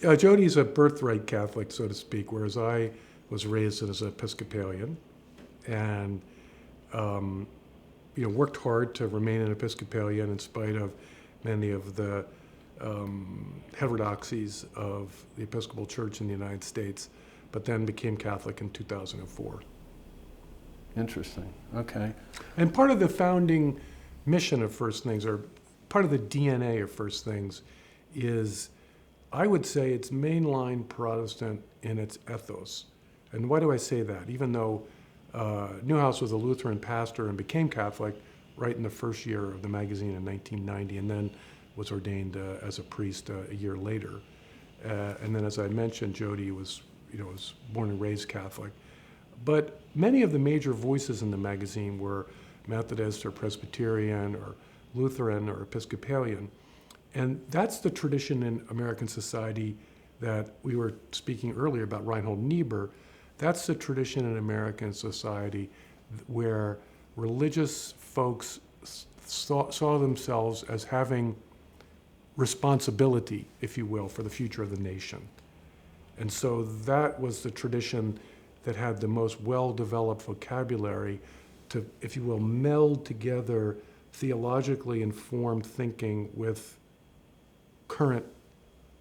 Jody's a birthright Catholic, so to speak, whereas I was raised as an Episcopalian and worked hard to remain an Episcopalian in spite of many of the heterodoxies of the Episcopal Church in the United States, but then became Catholic in 2004. Interesting. Okay. And part of the founding mission of First Things, or part of the DNA of First Things, is, I would say, it's mainline Protestant in its ethos. And why do I say that? Even though Newhouse was a Lutheran pastor and became Catholic right in the first year of the magazine in 1990, and then was ordained as a priest a year later. And then, as I mentioned, Jody was born and raised Catholic. But many of the major voices in the magazine were Methodist or Presbyterian or Lutheran or Episcopalian. And that's the tradition in American society that we were speaking earlier about Reinhold Niebuhr. That's the tradition in American society where religious folks saw themselves as having responsibility, if you will, for the future of the nation. And so that was the tradition that had the most well-developed vocabulary to, if you will, meld together theologically informed thinking with current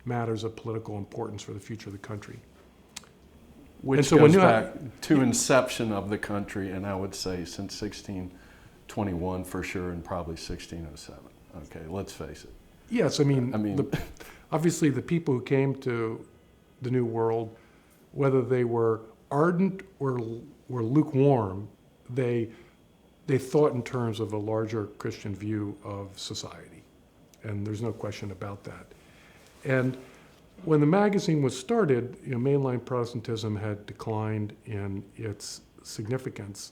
matters of political importance for the future of the country. Which so goes back to inception of the country, and I would say since 1621 for sure, and probably 1607. Okay, let's face it. Yes, obviously the people who came to the New World, whether they were ardent or lukewarm, they thought in terms of a larger Christian view of society. And there's no question about that. And when the magazine was started, mainline Protestantism had declined in its significance.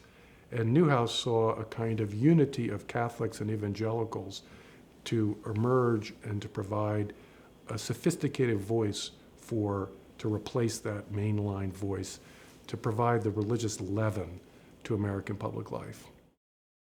And Newhouse saw a kind of unity of Catholics and evangelicals to emerge and to provide a sophisticated voice to replace that mainline voice, to provide the religious leaven to American public life.